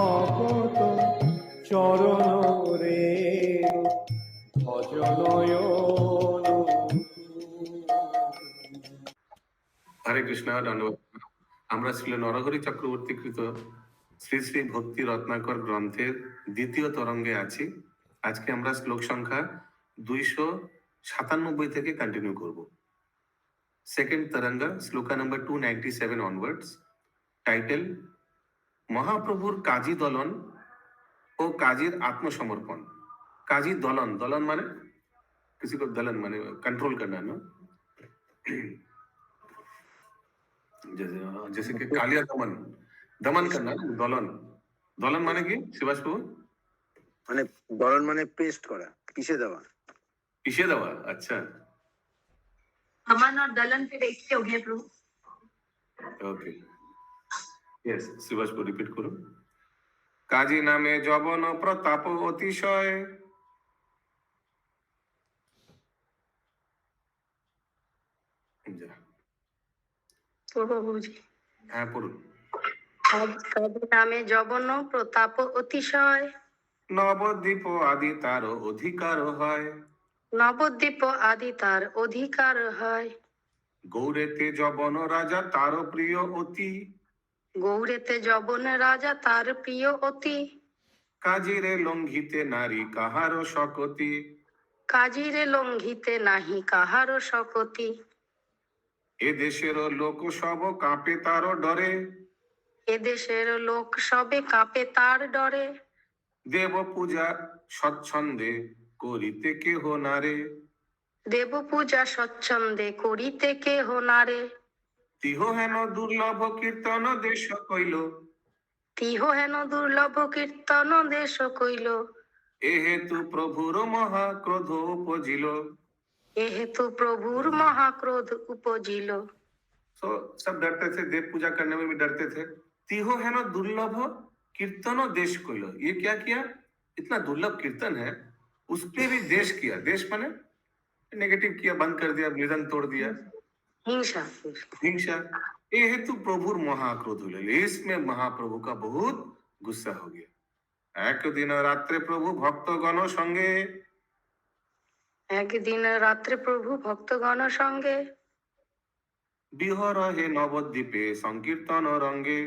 ভকত চরণ রে ভজনয়ন। হরে কৃষ্ণ। ধন্যবাদ। আমরা ছিল নরহরি চক্রবর্তী কৃত শ্রী শ্রী ভক্তি রত্নাকর গ্রন্থের দ্বিতীয় তরঙ্গে আছি। আজকে আমরা শ্লোক সংখ্যা 297 থেকে কন্টিনিউ করব। Second তরঙ্গা, শ্লোকা number 297 onwards. টাইটেল: মহাপ্রভুর কাজী দলন ও কাজীর আত্মসমর্পণ। काजी दलन, दलन माने किसी को दलन माने कंट्रोल करना ना, जैसे जैसे कि कालिया दमन, दमन करना ना, दलन। दलन माने কি শিবাস প্রভু? মানে দলন মানে পেস্ট করা, পিষে দেওয়া। পিষে দেওয়া, আচ্ছা। अमन और दलन फिर एक से हो गए प्रभु। ओके, यस, শিবাস প্রভু রিপিট করুন। কাজী নামে যবন প্রতাপ অতিশয়। প্রভুজি হ্যাঁ পড়ুন। কাজী নামে যবন প্রতাপ অতিশয়, নবদ্বীপ আদি তার অধিকার হয়। নবদ্বীপ আদি তার অধিকার হয়। গৌরেতে যবন রাজা তার প্রিয় অতি। গৌরেতে যবন রাজা তার প্রিয় অতি। কাজিরে লঙ্ঘিতে নারী কাহার শকতি। কাজিরে লঙ্ঘিতে নাহি কাহার শকতি। এ দেশের লোক সব কাঁপে তার ডরে। এদেশের লোক সবে কাঁপে তার ডরে। দেব পূজা স্বচ্ছন্দে করিতে কেহ নারে। দেব পূজা স্বচ্ছন্দে করিতে কেহ নারে। তিহ হেন দুর্লভ কীর্তন দেশ কইল। তিহ হেন দুর্লভ কীর্তন দেশ কইল। এ হেতু প্রভুর মহাক্রোধ উপজিল। এ হেতু প্রভুর মহাক্রোধ উপজিল। तो सब डरते थे, देव पूजा करने में भी डरते थे। तिहो है ना दुर्लभ कीर्तनो देश कोइलो। ये क्या किया? इतना दुर्लभ कीर्तन है, उस पे भी देश किया। देश माने नेगेटिव किया, बंद कर दिया, निधन तोड़ दिया, हिंसा। हिंसा। ये हेतु प्रभुर महाक्रोध हुए। इसमें महाप्रभु का बहुत गुस्सा हो गया। एक दिन रात्रे प्रभु भक्तगण संगे। एक दिन रात्रे प्रभु भक्तगण संगे বিহর হে নবদ্বীপে সংকীর্তন রঙ্গে।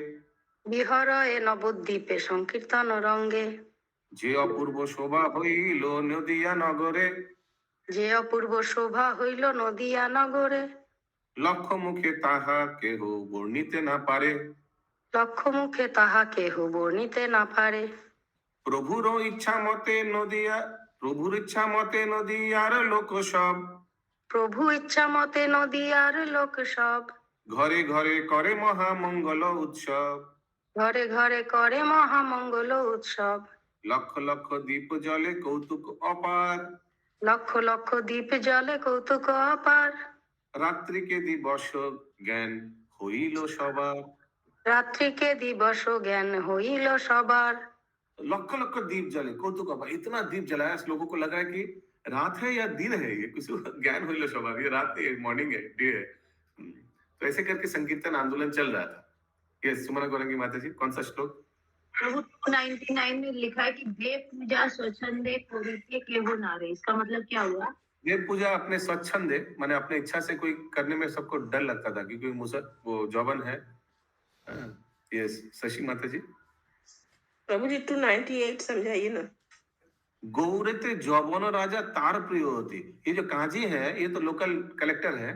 বিহর এ নবদ্বীপে সংকীর্তন রঙ্গে। যে অপূর্ব শোভা হইল নদিয়া নগরে। যে অপূর্ব শোভা হইল নদিয়া নগরে। লক্ষ মুখে তাহা কেহ বর্ণিতে না পারে। লক্ষ মুখে তাহা কেহ বর্ণিতে না পারে। প্রভুর ইচ্ছা মতে নদিয়া, প্রভুর ইচ্ছা মতে নদিয়ার লোক সব। প্রভু ইচ্ছা মতে নদিয়ার লোক সব। ঘরে ঘরে করে মহামঙ্গল উৎসব। ঘরে ঘরে করে মহামঙ্গল উৎসব। লক্ষ লক্ষ দীপ জলে কৌতুক অপার। লক্ষ লক্ষ দীপ জলে কৌতুক অপার। রাত্রিকে দিবস জ্ঞান হইল সবার। রাত্রিকে দিবস জ্ঞান হইল সবার। लक्ष लक्ष दीप जले कौतुक अपार। इतना दीप जलाया, लोगों को लगा कि रात है या दिन है, ये कुछ ज्ञान हुई लो सवार, ये रात है, मॉर्निंग है, डे है। तो ऐसे करके संकीर्तन आंदोलन चल रहा था। ये सुमना गौरंगी माता जी, कौन सा श्लोक? प्रभु 299 में लिखा है कि देव पूजा स्वच्छंदे कोरिते केहू नारे। इसका मतलब क्या हुआ? देव पूजा अपने स्वच्छंदे माने अपने इच्छा से कोई करने में सबको डर लगता था क्योंकि वो जौवन है। यस, शशि माता जी। प्रभु जी 298 समझाइए ना। गौरते जौवन राजा तार प्रिय होती। ये जो काजी है ये तो लोकल कलेक्टर है,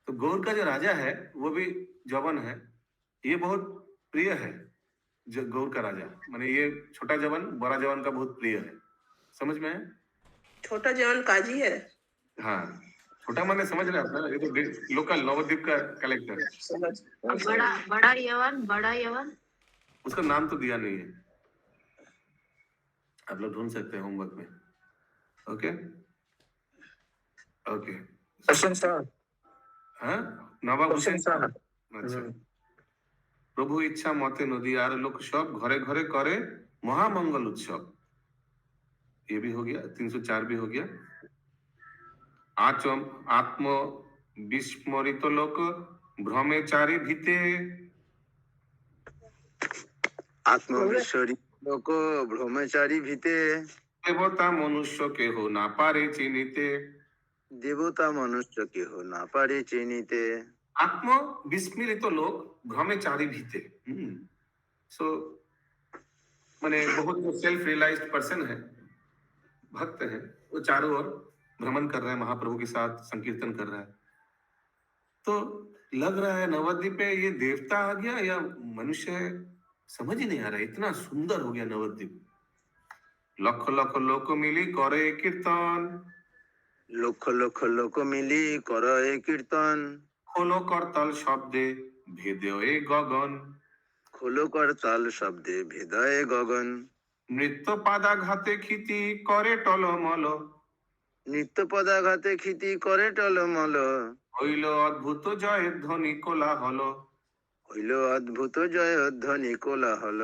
तो गौर का जो राजा है वो भी जौवन है। ये बहुत प्रिय है, जो गौर का राजा माने ये छोटा जवान बड़ा जवान का बहुत प्रिय है। समझ में है? छोटा जवान काजी है। हाँ, छोटा माने समझ रहे आप ना, ये तो लोकल नवद्वीप का कलेक्टर। बड़ा बड़ा यवन, बड़ा यवन उसका नाम तो दिया नहीं है, आप लोग ढूंढ सकते हैं होमवर्क में। Okay okay. हाँ, नवाब हुसैन साहब। अच्छा। प्रभु इच्छा मते नदियार लोक सब घरे घरे करे महामंगल उत्सव। ये भी हो गया, 304 भी हो गया। आत्म विस्मरित लोक भ्रमे चारी भीते। আত্মবিশ্বরী লোক ভ্রমচারী ভীতে, দেবতা মনুষ্য কেহ না পারে চিনিতে। দেবতা মনুষ্য কেহ না পারে চিনিতে। आत्म विस्मृत लोग भ्रमे चारी भीते। सो माने बहुत जो सेल्फ रियलाइज्ड पर्सन है, भक्त है, वो चारों ओर भ्रमण कर रहा है, महाप्रभु के साथ संकीर्तन कर रहा है। तो लग रहा है नवद्वीप पे ये देवता आ गया या मनुष्य है, समझ ही नहीं आ रहा है, इतना सुंदर हो गया नवद्वीप। लख लख लोक मिली करे कीर्तन, লক্ষ লক্ষ লোক মিলি কর এ কীর্তন, খোলো করতাল শব্দে ভেদে গগন। খোলো করতাল শব্দে ভেদয়ে গগন। নৃত্য পাদাঘাতে ক্ষিতি করে টলমল, নিত্য পদাঘাতে ক্ষিতি করে টলমল, হইল অদ্ভুত জয়ের ধ্বনি কোলাহল। হইল অদ্ভুত জয়ধ্বনি কোলাহল।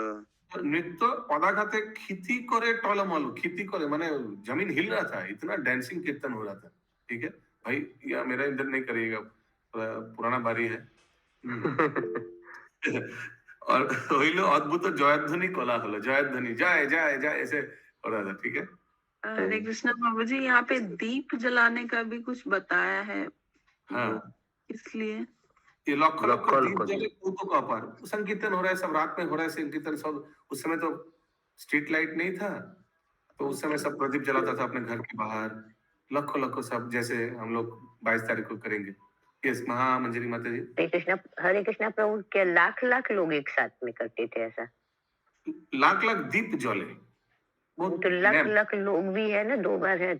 नृत्य पदाघाते खिति करे टलमल, खिति करे माने जमीन हिल रहा था, इतना डांसिंग कीर्तन हो रहा था। ठीक है भाई, या मेरा इधर नहीं करिएगा, पुराना बारी है। और होइलो अद्भुत जयध्वनि कोलाहल, जयध्वनि जय जय जय ऐसे हो रहा था। ठीक है, हरे कृष्णा बाबू जी, यहाँ पे दीप जलाने का भी कुछ बताया है, हाँ इसलिए ये लख लख लख दीप लख जले पूतों का पार। संकीर्तन हो रहा है, सब रात में हो रहा है संकीर्तन सब। उस समय तो स्ट्रीट लाइट नहीं था, तो उस समय सब प्रदीप जलाता था अपने घर के बाहर, लखों लखों सब, जैसे हम लोग 22 तारीख को करेंगे। यस महामंजरी माता जी। हरे कृष्णा प्रभु, क्या लाख लाख लोग एक साथ में करते थे ऐसा? लाख लाख दीप जले, वो तो लाख मैम, लाख लोग भी है ना, 2 बार है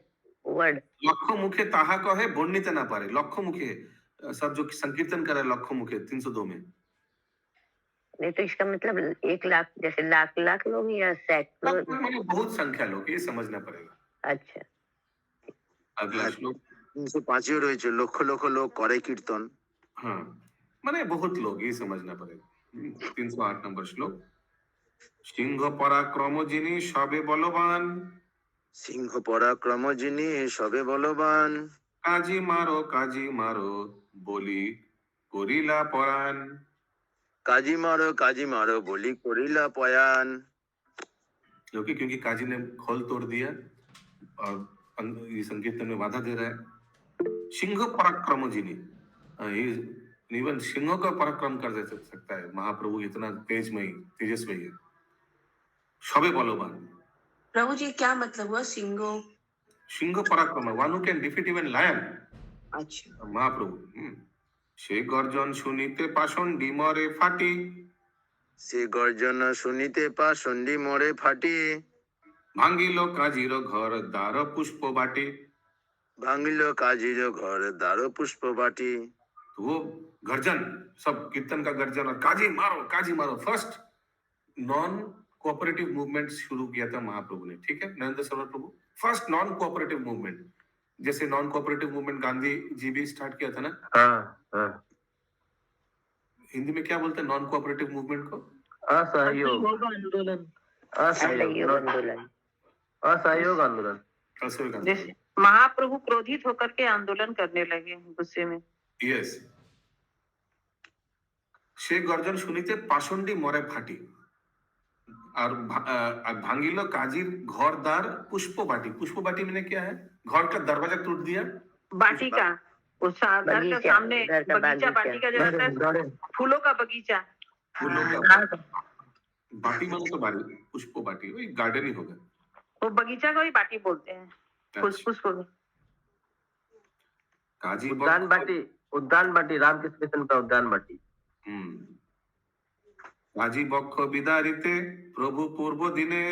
वर्ड। लखों मुखे ताहा कहे वर्णित ना पारे। लखों मुखे सब जो संकीर्तन करे लखों मुखे 302 में। नहीं तो इसका मतलब 1 लाख, जैसे लाख लाख लोग या सैकड़ों? मतलब बहुत संख्या लोग, ये समझना पड़ेगा। अच्छा, अगला श्लोक। 305 রয়েছে লক্ষ লক্ষ লোক করে কীর্তন। हाँ माने बहुत लोग, ये समझना पड़ेगा। 308 नंबर श्लोक। सिंह पराक्रम जिनी सबे बलवान, সিংহ পরাক্রম যিনি সবে বলবান, काजी मारो बोली करिला परान। কাজী মারো বলি করিলা পয়ান। क्योंकि काजी ने खोल तोड़ दिया और ये संकीर्तन में बाधा दे रहा है। सिंह पराक्रम जिनी, इवन सिंह का पराक्रम कर दे सकता है महाप्रभु, इतना तेजस्वी है। सबे बलवान, प्रभु जी क्या मतलब हुआ सिंगो? सिंह पराक्रम, one who can defeat even lion. अच्छा, महाप्रभु से गर्जन सुनिते पाषंडी मरे फाटी, সে গর্জন শুনিতে পাষণ্ডী মরে ফাটি, भांगिलो काजीर घर द्वार पुष्प बाटी। ভাঙিল কাজীর ঘর দ্বার পুষ্প বাটি। तो वो गर्जन, सब कीर्तन का गर्जन और काजी मारो फर्स्ट नॉन कोऑपरेटिव मूवमेंट शुरू किया था महाप्रभु ने। ठीक है, नरेंद्र सरोवर प्रभु फर्स्ट नॉन कोऑपरेटिव मूवमेंट, जैसे non cooperative movement Gandhi ji भी स्टार्ट किया था ना। हाँ, हिंदी में क्या बोलते हैं नॉन कोऑपरेटिव मूवमेंट को? असहयोग आंदोलन। असहयोग आंदोलन। असहयोग आंदोलन। असहयोग आंदोलन। जैसे महाप्रभु क्रोधित होकर के आंदोलन करने लगे गुस्से में। यस, से गर्जन सुनिते पाषंडी मरे फाटी और भांगिलो काजीर घर द्वार पुष्प बाटी। पुष्प बाटी मैंने क्या है? घर का दरवाजा टूट दिया। बाटी का, उस घर का बगीचा, सामने घर का बगीचा, बाटी का जो रहता है, फूलों का बगीचा। फूलों का बाटी मानो तो बारी, पुष्प बाटी वही गार्डन ही होगा। वो बगीचा को ही बाटी बोलते हैं, पुष्प को। काजी उद्यान बाटी रामकृष्ण मिशन का उद्यान बाटी। काजी बक्ष बिदारिते प्रभु पूर्व दिने,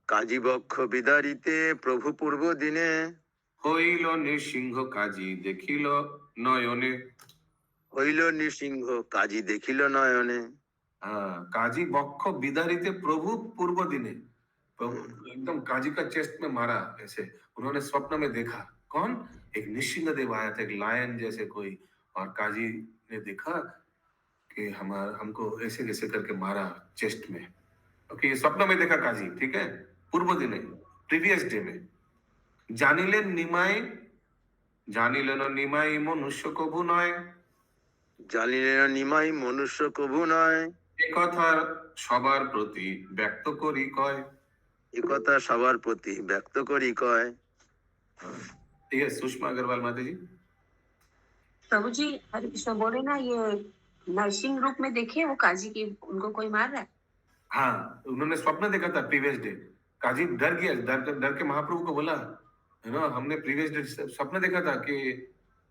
কাজী বক্ষ বিদারিতে প্রভু পূর্ব দিনে, হইল নৃসিংহ কাজী দেখিল নয়নে। হইল নৃসিংহ কাজী দেখিল নয়নে। काजी बक्ष बिदारिते प्रभु पूर्व दिने, एकदम काजी का चेस्ट में मारा ऐसे। उन्होंने स्वप्न में देखा, कौन? एक नृसिंह देव आया था, एक लायन जैसे कोई, और काजी ने देखा कि हमको ऐसे कैसे करके मारा चेस्ट में। ओके, ये स्वप्न में देखा काजी। ठीक है, पूर्व दिन प्रीवियस डे में। जानिलेन निमाई मनुष्य कभु नय, জানিলেন নিমাই মনুষ্য কভু নয়। এ কথা সবার প্রতি ব্যক্ত করি কয়। একথা সবার প্রতি ব্যক্ত করি কয়। ठीक है, सुषमा अग्रवाल माता जी। प्रभु जी हरे कृष्ण बोले ना, ये नर्सिंग रूप में देखे वो काजी की उनको कोई मार रहा है। हाँ, उन्होंने स्वप्न देखा था प्रीवियस डे। काजी डर गया, डर के महाप्रभु को बोला, है ना, हमने प्रीवियस डे स्वप्न देखा था कि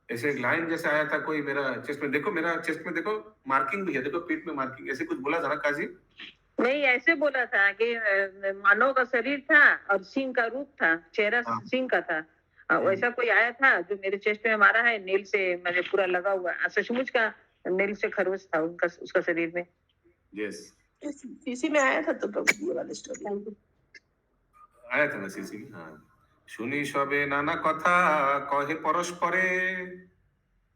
ऐसे एक लाइन जैसे आया था कोई मेरा चेस्ट में, देखो मेरा चेस्ट में देखो मार्किंग भी है, देखो पीठ में मार्किंग, ऐसे कुछ बोला था ना काजी। नहीं, ऐसे बोला था कि मानव का शरीर था और सिंह का रूप था, चेहरा हाँ। सिंह का था। वैसा कोई आया था जो मेरे चेस्ट में मारा है, नील से मुझे पूरा लगा हुआ, सचमुच का नील से खरोच था उनका, उसका शरीर में। यस, सीसी में आया था तो प्रभु जी ये वाली स्टोरी आया था ना सीसी। हाँ, শুনি সবে নানা কথা কহে পরস্পরে,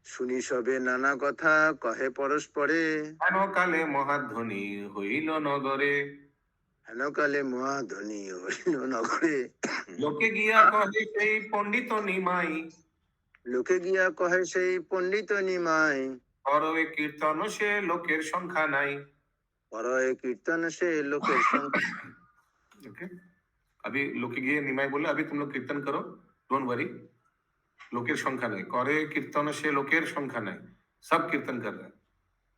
শুনি সবে নানা কথা কহে পরস্পরে। হেন কালে মহাধ্বনি হইল নগরে, হেনকালে মহাধ্বনি হইল নগরে। লোকে গিয়া কহে সেই পণ্ডিত নিমাই, লোকে গিয়া কহে সেই পণ্ডিত নিমাই। করবে কীর্তন সে লোকের সংখ্যা নাই। পরয়ে কীর্তন সে লোকের সংখ্যা। ओके, अभी लोके गিয়ে নিমাই বলে, अभी तुम लोग कीर्तन करो, डोंट वरी, लोकेर संख्या नहीं, करे कीर्तन से लोकेर संख्या नहीं, सब कीर्तन कर रहे हैं।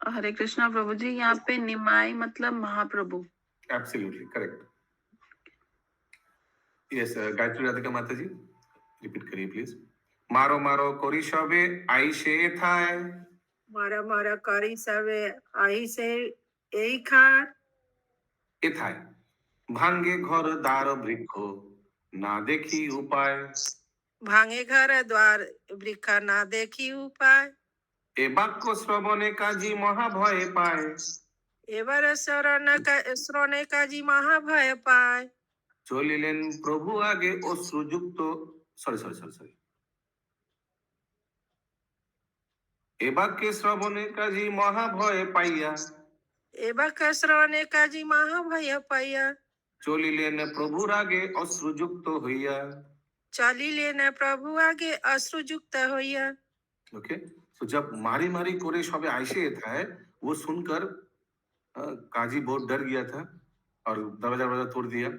हरे कृष्णा प्रभु जी, यहाँ पे निमाई मतलब Mahaprabhu. Absolutely correct. Yes, Gayatri Radhika माता जी रिपीट करिए प्लीज। मारो मारो कोरी सबे आई से थाय, मारा मारा करी सबे आई से এই খার। এথায় ভাঙ্গে ঘর দ্বার বৃক্ষ না দেখি উপায়, ভাঙে ঘর দ্বার বৃক্ষ না দেখি উপায়। এ বাক্য শ্রবণে কাজী মহাভয়ে পায়, এবারে শ্রণে কাজী মহাভয় পায়। চলিলেন প্রভু আগে অশ্রুযুক্ত, সরি, এ বাক্যে শ্রবণে কাজী মহাভয়ে পাইয়া, এবার শ্রণে কাজী মহাভয় পাইয়া। চলিলেন প্রভুর আগে অশ্রুযুক্ত হইয়া। চলিলেন প্রভু আগে অশ্রুযুক্ত হইয়া। ओके, तो जब मारी मारी कोरे सबे आइसे था, वो सुनकर काजी बहुत डर गया था और दरवाजा तोड़ दिया।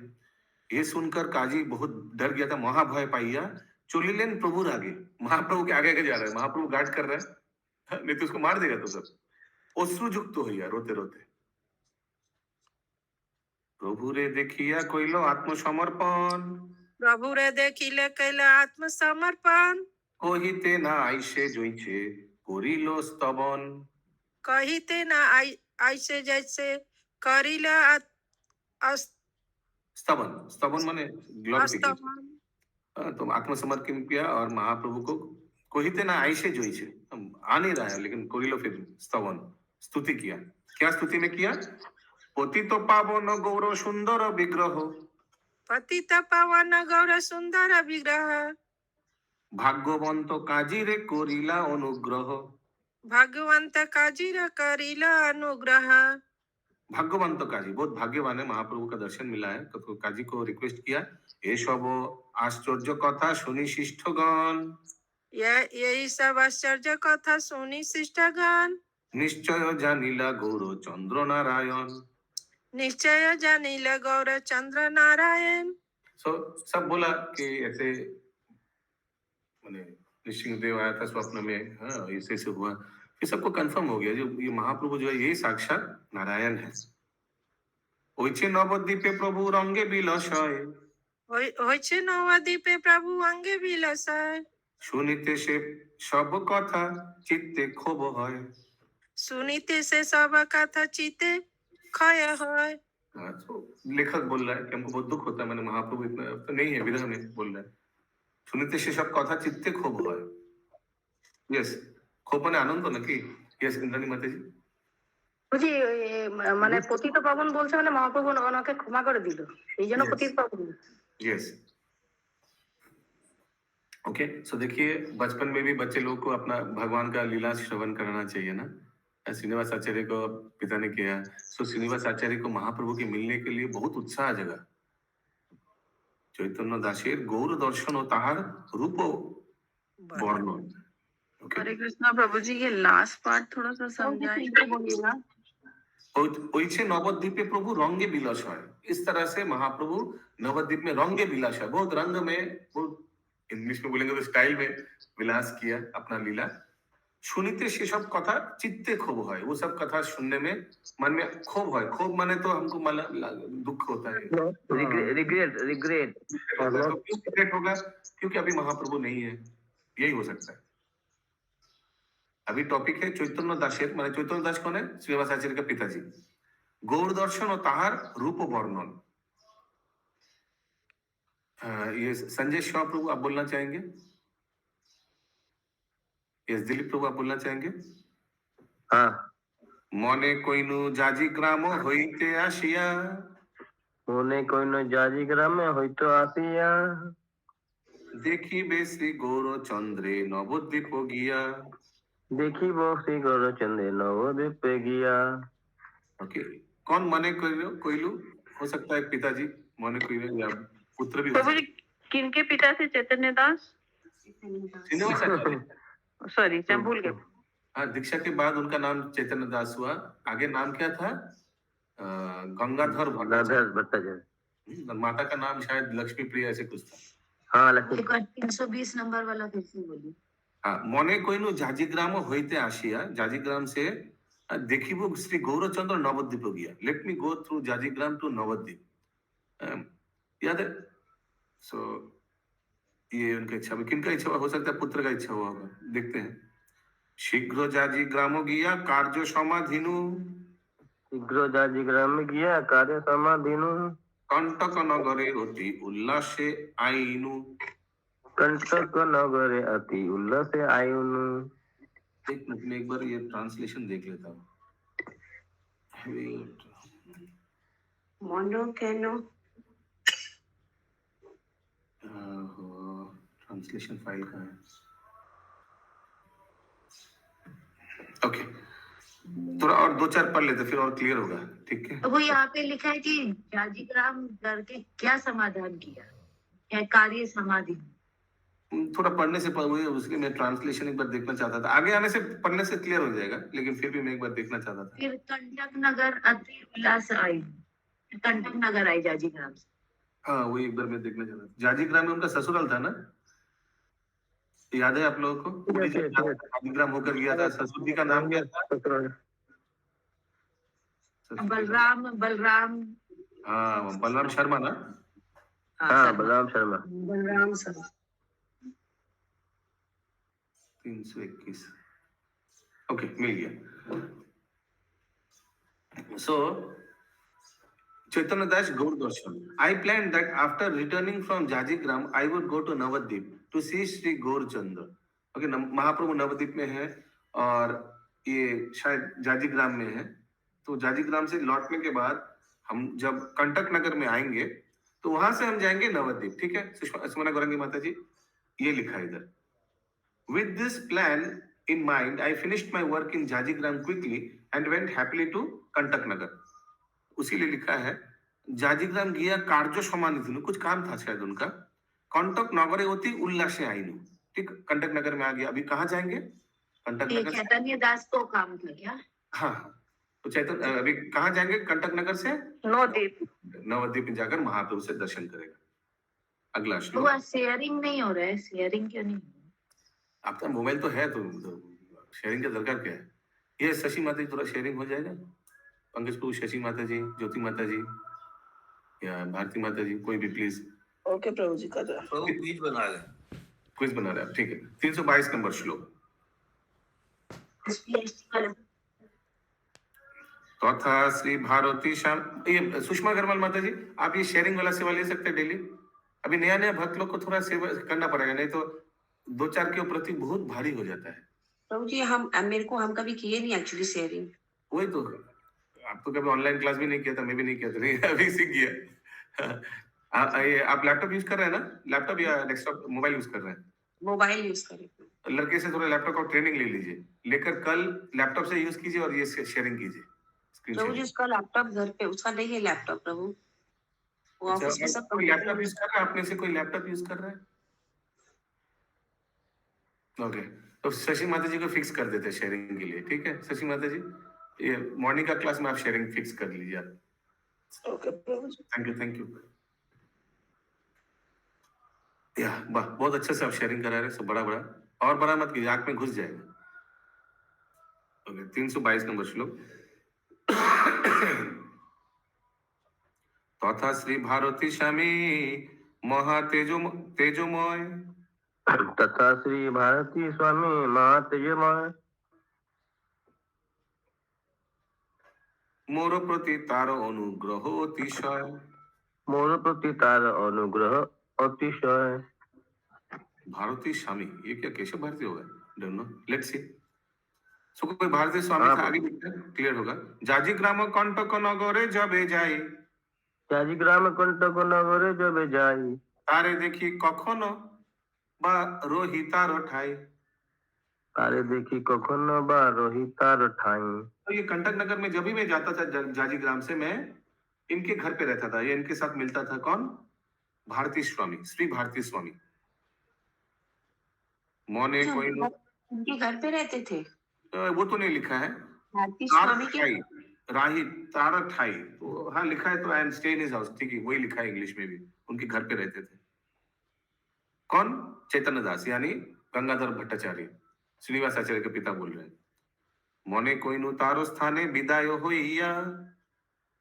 ये सुनकर काजी बहुत डर गया था, महाभय पाइया। चलिलेन प्रभुर आगे, महाप्रभु के आगे जा रहा है, महाप्रभु गार्ड कर रहा है, नहीं तो उसको मार देगा। तो सब অশ্রুযুক্ত হইয়া রোতে রোতে, প্রভুরে দেখিয়া কইল আত্মসমর্পণ, প্রভুরে দেখিলে কইল আত্মসমর্পণ। কহিতে না আইসে জইছে করিল স্তবন, কহিতে না আইসে যাইছে করিল स्तवन, स्तवन माने ग्लोरिफिकेशन। अस्तमन। तो आत्मसमर्पण किया और महाप्रभु को कहिते ना आइसे जोइछे, आ नहीं रहा है लेकिन करिलो फिर स्तवन, स्तुति किया। क्या स्तुति में किया? पतित पावन गौर सुंदर विग्रह, पतित पावन गौर सुंदर विग्रह। भाग्यवंत काजीरे करिला अनुग्रह, भाग्यवंत काजीरे करिला अनुग्रह। भाग्यवंत काजी, बहुत भाग्यवान है, महाप्रभु का दर्शन मिला है। तो काजी को रिक्वेस्ट किया, ये सब आश्चर्य कथा सुनी शिष्टगण, यही सब आश्चर्य कथा सुनी शिष्टगण। निश्चय जानिला गौर चंद्र नारायण, निश्चय जानिला गौर चंद्र नारायण। सब बोला कि ऐसे मैंने नृसिंह देव आया था स्वप्न में, हाँ ऐसे हुआ। ये सबको कंफर्म हो गया, जो ये महाप्रभु जो है ये साक्षात नारायण है। ओइछे नवद्वीपे प्रभु रंगे बिलसय, होइछे नवद्वीपे प्रभु अंगे बिलसय। শুনিতে সে সব কথা চিত্তে ক্ষোভ হয়, सुनीते से सब कथा चिते क्षय है। तो लेखक बोल रहा है कि हमको बहुत दुख होता है, मैंने महाप्रभु इतना तो नहीं है, विधा में बोल रहा है শুনিতে সে সব কথা চিত্তে ক্ষোভ হয়। यस, ক্ষোভ মানে আনন্দ নাকি? यस, ইন্দ্রাণী মাতাজি। বুঝি মানে পতিত পাবন বলছে মানে মহাপ্রভু ওনাকে ক্ষমা করে দিল, এই জন্য পতিত পাবন। Yes, okay. सो देखिए, बचपन में भी बच्चे लोग को अपना भगवान का लीला श्रवण करना चाहिए ना। श्रीनिवास आचार्य को पिता ने किया, सो श्रीनिवास आचार्य को महाप्रभु के मिलने के लिए बहुत उत्साह जगा। चैतन्य दासेर गौर दर्शन और ताहार रूप वर्णन। हरे कृष्णा प्रभु जी, ये लास्ट पार्ट थोड़ा सा समझाएंगे? ওইছে नवद्वीप में प्रभु रंगे विलास है। इस तरह से महाप्रभु नवद्वीप में रंगे विलास है, बहुत रंग में, बहुत इंग्लिश में बोलेंगे तो स्टाइल में विलास किया अपना लीला। सुनिते से सब कथा चित्ते क्षोभ है, वो सब कथा सुनने में मन में क्षोभ है। क्षोभ माने तो हमको दुख होता है, रिग्रेट रिग्रेट होगा क्योंकि अभी महाप्रभु नहीं है, यही हो सकता है। अभी टॉपिक है चैतन्य दासेर, माने चैतन्य दास कौन है? श्रीनिवास आचार्य का पिताजी। गौर दर्शन और ताहार रूप वर्णन। ये संजय शाह प्रभु आप बोलना चाहेंगे? यस दिलीप प्रभु आप बोलना चाहेंगे? हाँ। मने कोइनु जाजी ग्राम होइते आसिया, मने कोइनु जाजी ग्राम होइतो आसिया, देखिबे श्री गौरचंद्रे नवद्वीप गिया, देखिब श्री गौरचंद्रे नवद्वीप गिया। ओके, कौन मने कोइलू हो सकता है? पिताजी मने कोइलू या पुत्र भी हो प्रभु सकता जी किनके पिता से? चैतन्य दास? श्रीनिवास आचार्य। सॉरी मैं भूल गया। हाँ, दीक्षा के बाद उनका नाम चैतन्य दास हुआ। आगे नाम क्या था? गंगाधर भट्टाचार्य। माता का नाम शायद लक्ष्मी प्रिया ऐसे कुछ था। हाँ, लक्ष्मी। 320 नंबर वाला फिर से बोलिए। हाँ, मने कोइनु जाजिग्राम होइते आसिया, जाजिग्राम से देखिबो श्री गौरचंद्र नवद्वीप गया। Let me go through Jajigram to Nabadwip. याद है? सो ये उनका इच्छा, किनका इच्छा हो सकता है? पुत्र का इच्छा हुआ होगा, देखते हैं। शीघ्र जाजिग्राम गया कार्य समाधिनु, शीघ्र जाजिग्राम गया कार्य समाधिनु, कंटक नगरे अति उल्लासे आईनु, कंटक नगरे अति उल्लासे आईनु। एक मिनट में एक बार ये ट्रांसलेशन देख लेता हूँ। मोनो केनो ट्रांसलेशन फाइल कहाँ है? ओके, थोड़ा और दो चार पढ़ लेते फिर और क्लियर होगा, ठीक है? तो वो यहाँ पे लिखा है कि जाजिग्राम करके क्या समाधान किया, क्या कार्य समाधि? थोड़ा पढ़ने से उसके मैं ट्रांसलेशन एक बार देखना चाहता था। आगे आने से पढ़ने से क्लियर हो जाएगा, लेकिन फिर भी मैं एक बार देखना चाहता था। फिर कंटक नगर अति उल्लास आई, कंटक नगर आई जाजिग्राम से। हाँ, वो एक बार मैं देखना चाहता था। जाजिग्राम में उनका ससुराल था ना, याद है आप लोगों को? जाजिग्राम होकर गया था। ससुर जी का नाम क्या था? बलराम हाँ, बलराम शर्मा ना? हाँ, बलराम शर्मा। बलराम सर 321। ओके, मिल गया। सो Chaitanya Das Gaur Darshan. I planned that after returning from Jajigram, I would go to Navadvip to see Sri Gaurchandra. Okay, महाप्रभु नवद्वीप में है और ये शायद जाजिग्राम में है। तो जाजिग्राम से लौटने के बाद हम जब कंटक नगर में आएंगे तो वहां से हम जाएंगे नवद्वीप, ठीक है? सुषमा गौरंगी माता जी, ये लिखा है इधर। With this plan in mind, I finished my work in Jajigram quickly and went happily to कंटक नगर। उसी लिए लिखा है जाजिग्राम गया कार्य समानिधिनु, कुछ काम था शायद उनका। कंटक नगरे होती उल्लासे आईनु, ठीक? कंटक नगर में आ गया। अभी कहाँ जाएंगे? कंटक नगर। चैतन्य दास को काम था क्या? हाँ, तो चैतन्य अभी कहाँ जाएंगे? कंटक नगर से नवद्वीप में जाकर महाप्रभु से दर्शन करेगा। अगला श्लोक। वो शेयरिंग नहीं हो रहा है, शेयरिंग क्यों नहीं? आपका मोबाइल तो है, तो शेयरिंग का दरकार क्या है? ये शशि माता जी, थोड़ा शेयरिंग हो जाएगा? पंकज प्रभु, शशि माता जी, ज्योति माता जी या भारती माता जी, कोई भी प्लीज। ओके प्रभु जी, कर रहा हूँ। क्विज बना रहे हैं, ठीक है? 322 नंबर श्लोक। तथा श्री भारती श्याम, ये सुषमा अग्रवाल माता जी, आप ये शेयरिंग वाला सेवा ले सकते हैं डेली। अभी नया नया भक्त लोग को थोड़ा सेवा करना पड़ेगा, नहीं तो 2-4 के प्रति बहुत भारी हो जाता है। प्रभु जी, हम कभी किए नहीं एक्चुअली शेयरिंग। वही तो, आप तो कभी ऑनलाइन क्लास भी नहीं किया था, मैं भी नहीं किया था, नहीं अभी सीख गया। आप लैपटॉप यूज कर रहे हैं ना? लैपटॉप या डेस्कटॉप, मोबाइल यूज कर रहे हैं? मोबाइल यूज करें। लड़के से थोड़ा लैपटॉप और ट्रेनिंग ले लीजिए, लेकर कल लैपटॉप से यूज कीजिए और ये शेयरिंग कीजिए। प्रभु जी, उसका लैपटॉप घर पे, उसका नहीं है लैपटॉप प्रभु, वो ऑफिस में सब कोई लैपटॉप यूज कर रहा है? अपने से कोई लैपटॉप यूज कर रहा है? ओके, तो शशि माता जी को फिक्स कर देते हैं शेयरिंग के लिए, ठीक है? शशि माता जी, ये मॉर्निंग का क्लास में आप शेयरिंग फिक्स कर लीजिए आप। Okay Prabhu ji. Thank you. या वाह, बहुत अच्छे से आप शेयरिंग करा रहे हैं, सब बड़ा और बड़ा मत कीजिए, आंख में घुस जाएगा। ओके, 322 नंबर श्लोक। तथा श्री भारती स्वामी महा तेजोमय तथा श्री भारती स्वामी महातेजमय मोर प्रति तार अनुग्रह अतिशय। मोर प्रति तार अनुग्रह अतिशय। भारती स्वामी, ये क्या केशव भारती होगा? Don't know, let's see. So कोई भारतीय स्वामी था, आगे क्लियर होगा। जाजी ग्राम कंटक नगरे जबे जाई, जाजी ग्राम कंटक नगरे जबे जाई, तारे देखी कखनो बा रोही तार ठाई। तारे देखी कखनो बा रोही तार ठाई। तो ये कंटक नगर में जब भी मैं जाता था जाजी ग्राम से, मैं इनके घर पे रहता था, ये इनके साथ मिलता था। कौन? भारती स्वामी, श्री भारती स्वामी। मोने कोई उनके घर पे रहते थे? वो तो नहीं लिखा है। भारती स्वामी के राही तारा ठाई, तो हाँ लिखा है, तो I am stay in his house, ठीक है, वही लिखा है इंग्लिश में भी। उनके घर पे रहते थे। कौन? चैतन्य दास, यानी गंगाधर भट्टाचार्य, श्रीनिवास आचार्य के पिता बोल रहे हैं। मोने कोइनु तारो स्थाने विदाय होइया,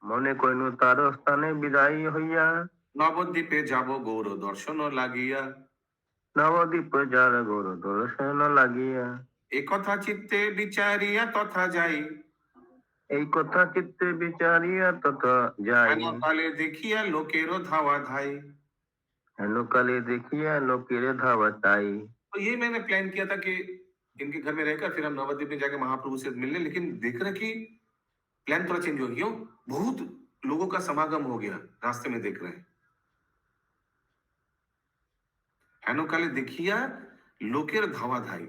मोने कोइनु तारो स्थाने विदाई होइया, नवद्वीपे जाबो गौर दर्शन लागिया। नवद्वीप जार गौर दर्शन लागिया। एक कथा चित्ते विचारिया तथा जाई, এই কথা চিত্তে বিচারিয়া তথা যাই। काले देखिया लोकेरो धावा धाई। हेलो काले देखिया लोकेरे धावा ताई। तो ये मैंने प्लान किया था कि इनके घर में रहकर फिर हम नवद्वीप में जाके महाप्रभु से मिलने, लेकिन देख रहे कि प्लान थोड़ा चेंज हो गया। बहुत लोगों का समागम हो गया रास्ते में, देख रहे हैं। हेनो काले देखिया लोकेर धावा धाई,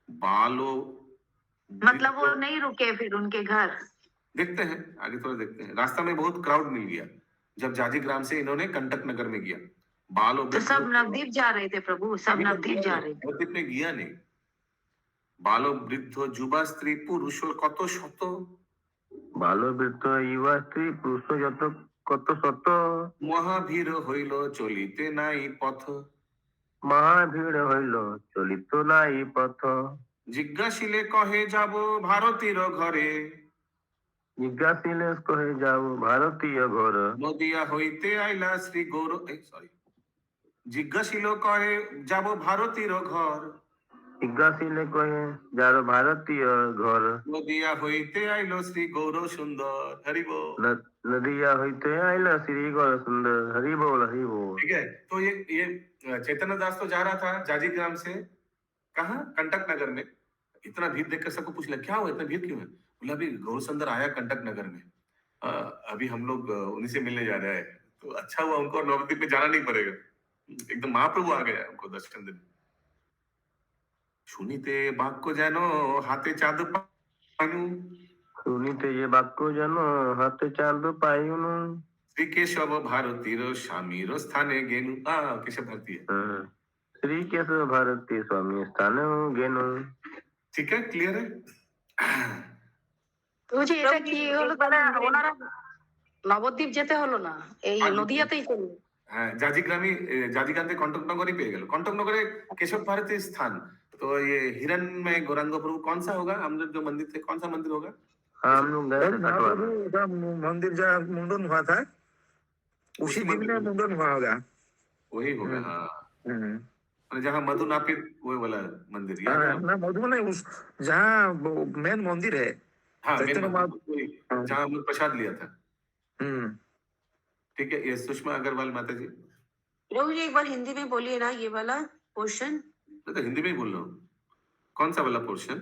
बालो मतलब वो नहीं रुके फिर उनके घर? देखते हैं, आगे थोड़ा देखते हैं। रास्ता में बहुत क्राउड मिल गया जब जाजी ग्राम से इन्होंने कंटक नगर में गया। बालो तो सब नवद्वीप जा रहे थे प्रभु, सब नवद्वीप जा रहे थे। नवद्वीप में गया नहीं। बालो वृद्ध जुबा स्त्री पुरुष कत शत, बालो वृद्ध युवा स्त्री पुरुष যত কত শত, মহাভীর হইল চলিতে নাই পথ। মহাভিড় হইল চলিত নাই পথ। জিজ্ঞাসিলে কহে যাব ভারতীর ঘরে, জিজ্ঞাসিলে কহে যাব ভারতীয় ঘর। নদিয়া হইতে আইলা শ্রী গৌর সরি জিজ্ঞাসিল কহে যাব ভারতীর ঘর, জিজ্ঞাসিলে কহে যার ভারতীয় ঘর। নদিয়া হইতে আইলো শ্রী গৌর সুন্দর, হরি बोल। नदिया होते आइला श्री गौर सुंदर, हरि बोल हरि बोल। ठीक है, तो ये चैतन्य दास तो जा रहा था जाजी ग्राम से कहा कंटक नगर में। इतना भीड़ देखकर सबको पूछ लिया क्या हुआ, इतना भीड़ क्यों है? बोला अभी गौर सुंदर आया कंटक नगर में, अभी हम लोग उन्हीं से मिलने जा रहे हैं। तो अच्छा हुआ, उनको नवद्वीप में जाना नहीं पड़ेगा, एकदम महाप्रभु आ गया उनको दर्शन देने। শুনিতে বাক্য যেন হাতে চাঁদ পানু, শুনিতে যে বাক্য যেন হাতে চাঁদ পাইনু। শ্রী কেশব ভারতীর স্বামীর স্থানে গেনু। কেশব भारती है। শ্রী কেশব ভারতী স্বামী স্থানে গেনু। ঠিক है, ক্লিয়ার है। বুঝি এটা কি হলো তাহলে? ওনারা নবদ্বীপ যেতে হলো না, এই নদিয়াতেই চললো। হ্যাঁ, জাজিগ্রাম থেকে কণ্টকনগরই পেয়ে গেল। কণ্টকনগরে কেশব भारती स्थान। तो ये हिरन में गौरांग प्रभु कौन सा होगा? हम लोग जो मंदिर थे, कौन सा मंदिर होगा? हम लोग गए थे महाप्रभु का मंदिर जहाँ मुंडन हुआ था, उसी दिन में मुंडन हुआ होगा। वही होगा, हाँ। जहाँ मधु नापित वो वाला मंदिर, याद है? ना मधु नहीं, उस जहाँ मेन मंदिर है। हाँ, चैतन्य जहाँ हम लोग प्रसाद लिया था। ठीक है, ये सुषमा अग्रवाल माता जी। प्रभु जी एक बार हिंदी में बोलिए ना ये वाला पोर्शन। मैं तो हिंदी में ही बोल रहा हूँ। कौन सा वाला पोर्शन?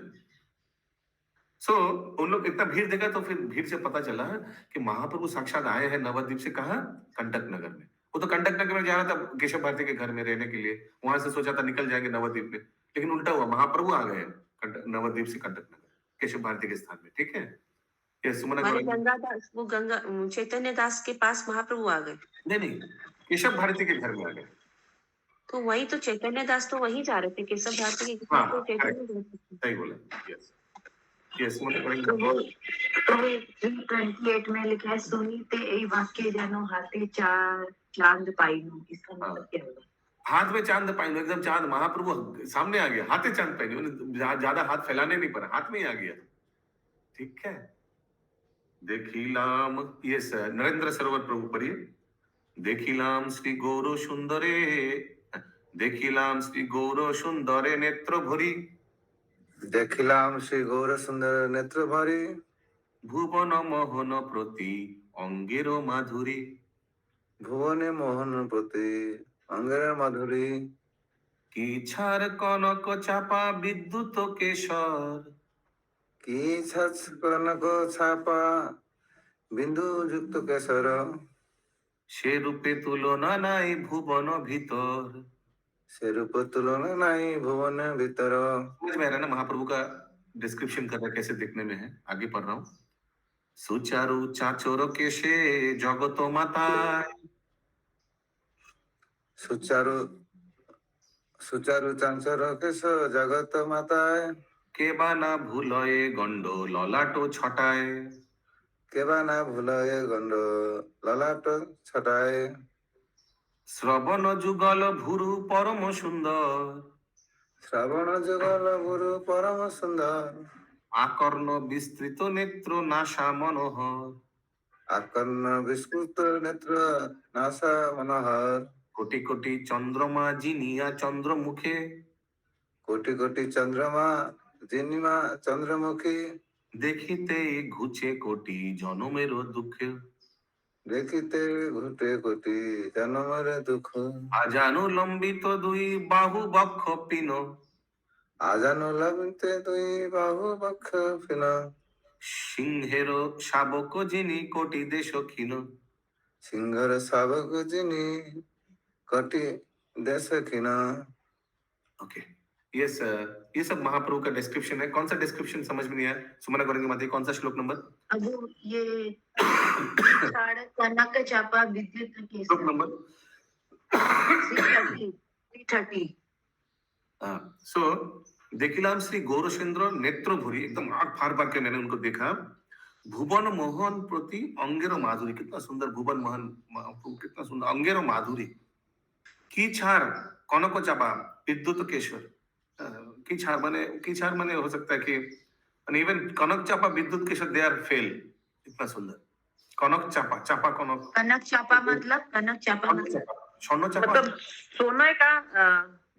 सो उन लोग इतना भीड़ देखा, तो फिर भीड़ से पता चला कि महाप्रभु साक्षात आए हैं नवद्वीप से। कहा? कंटक नगर में। वो तो कंटक नगर में जा रहा था केशव भारती के घर में रहने के लिए, वहां से सोचा था निकल जाएंगे नवद्वीप में, लेकिन उल्टा हुआ, महाप्रभु आ गए नवद्वीप से कंटक नगर केशव भारती के स्थान में। ठीक है, ये सुमना गंगादास, वो गंगा चैतन्य दास के पास महाप्रभु आ गए? नहीं, केशव भारती के घर में आ गए। तो वही तो चैतन्य दास तो वहीं जा रहे थे, केशव भारती के घर। हाँ, सही बोला, यस। यस मने तो करेंगे वो 328 में लिखा है सुनीते এই বাক্যে যেন হাতে চাঁদ পাইনু इसका मतलब क्या होगा? हाथ में चांद पाइनो एकदम चांद महाप्रभु सामने आ गया हाथे चांद पाइनो ज्यादा हाथ फैलाने नहीं पड़ा हाथ में ही आ गया ठीक है देखिलाम यस नरेंद्र सरोवर प्रभु पढ़िए देखिलाम श्री गौर सुंदरे देखिलाम श्री गौर सुंदरे नेत्र भरी দেখিলাম শ্রী গৌর সুন্দর নেত্র ভরি ভুবন মোহন প্রতি অঙ্গের মাধুরী ভুবনে মোহন প্রতি অঙ্গের মাধুরী কি ছাড় কনক চাপা বিদ্যুৎ কেশর কি ছাছ কনক ছাপা বিন্দু যুক্ত কেশর সে রূপে তুলনা নাই ভুবন ভিতর সে রূপ তুলনা নাই ভুবন ভিতর समझ में आ रहा है ना महाप्रभु का डिस्क्रिप्शन कर रहा है कैसे दिखने में है आगे पढ़ रहा हूँ सुचारु चाचोर केशे जगत माता সুচারু সুচারু চাঞ্চর কেশ জগত মাতায় কেবা না ভুলয়ে গণ্ড ললাটো ছটায় কেবা না ভুলয়ে গণ্ড ললাট ছটায় শ্রবণ যুগল ভুরু পরম সুন্দর শ্রাবণ যুগল গুরু পরম সুন্দর আকর্ণ বিস্তৃত নেত্র নাসা মনোহর আকর্ণ বিস্মৃত নেত্র নাসা মনোহর কোটি কোটি চন্দ্রমা জিনিয়া চন্দ্রমুখে কোটি কোটি চন্দ্রমা জিনিমা চন্দ্রমুখী দেখিতে ঘুচে কোটি জনমের দুঃখে দেখিতে ঘুটে কোটি জন্মের দুঃখ আজানু লম্বিত দুই বাহু বক্ষ পিন আজানু লবিতে দুই বাহু বক্ষ ফিন সিংহের শাবক যিনি কোটি দেশ ক্ষীণ সিংহর শাবক যিনি কোটি দেশ ক্ষীণ ओके यस ये सब महाप्रभु का डिस्क्रिप्शन है कौन सा डिस्क्रिप्शन समझ में नहीं आया सुमना करेंगे मत कौन सा श्लोक नंबर अब ये कनक चापा विद्युत केशर श्लोक नंबर 330 सो देखिलाम श्री गौरसेंद्र नेत्र भरी एकदम आग फार फार के मैंने उनको देखा भुवन मोहन प्रति अंगेरो माधुरी कितना सुंदर भुवन मोहन कितना सुंदर अंगेरो माधुरी की छार कनक चापा विद्युत केशर की छार माने हो सकता है कि इवन कनक चापा विद्युत केशर दे आर फेल इतना सुंदर कनक चापा चापा कनक कनक चापा मतलब स्वर्ण चापा मतलब सोने का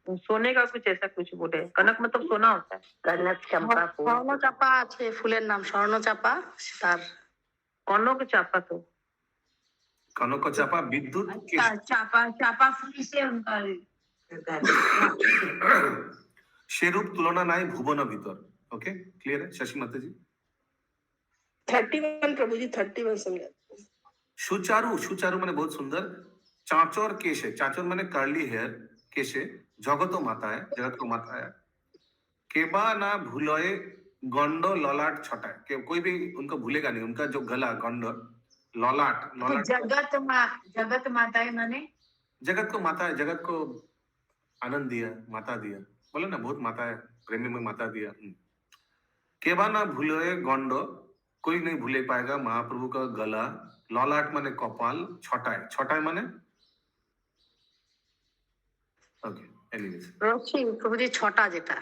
सोने का कुछ ऐसा कुछ बोले कनक मतलब सोना होता है कनक चंपा फूल স্বর্ণ চাপা আছে ফুলের নাম স্বর্ণ চাপা তার कनक चापा तो कनक चापा विद्युत केशर चापा फूल से उनका शेरूप तुलना नाई भुवन भीतर ओके क्लियर है शशि माता जी 31 प्रभु जी 31 समझा सुचारू सुचारू माने बहुत सुंदर चाचर केश है चाचर माने कर्ली हेयर केश है जगत माता है जगत को माता है केबा ना भूलए गंड ललाट छटाए के कोई भी उनको भूलेगा नहीं उनका जो गला गंड ललाट ललाट जगत माता है माने जगत को माता है जगत को आनंद दिया माता दिया बोले ना बहुत माता है प्रेमी में माता दिया केबा ना भूलए गंड कोई नहीं भूले पाएगा महाप्रभु का गला ललाट माने कपाल छटाए छटाए माने ओके एनीवेज রশ্মি প্রভুজি ছটা যেটা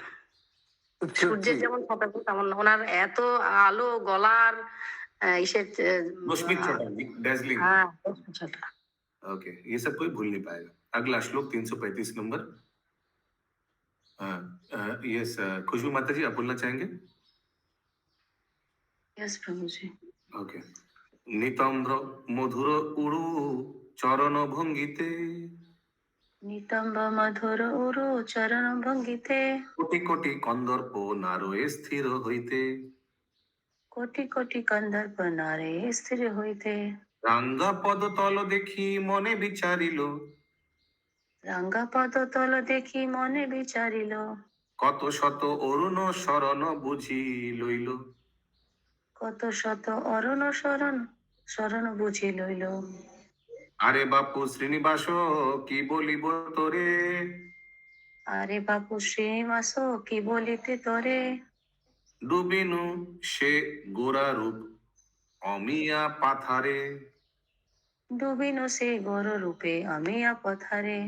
সূর্যের যেমন ছটা তেমন ওনার এত আলো গলার ইসের रश्मि छटा डेजलिंग হ্যাঁ ছটা ओके ये सब कोई भूल नहीं पाएगा अगला श्लोक 335 नंबर यस खुशबू माता जी आप बोलना चाहेंगे यस प्रभु जी ओके नितम्र मधुर उड़ू चरण भंगिते नितंब मधुर उरु चरण भंगिते कोटि कोटि कंदर्प नारोए स्थिर होइते कोटि कोटि कंदर्प नारे स्थिर होइते रांगा पद तल देखी मने विचारिलो রাঙ্গা পদ তল দেখি মনে বিচারিল কত শত অরুণ শরণ বুঝি লইল কত শত অরণ শরণ শরণ বুঝি লইল আরে বাপু শ্রীনিবাস কি বলিব তোরে আরে বাপু শ্রীনিবাস কি বলিতে তোরে ডুবিনু সে গোরা রূপ অমিয়া পাথারে। ডুবিনো সে গর রূপে আমিয়া পথারে।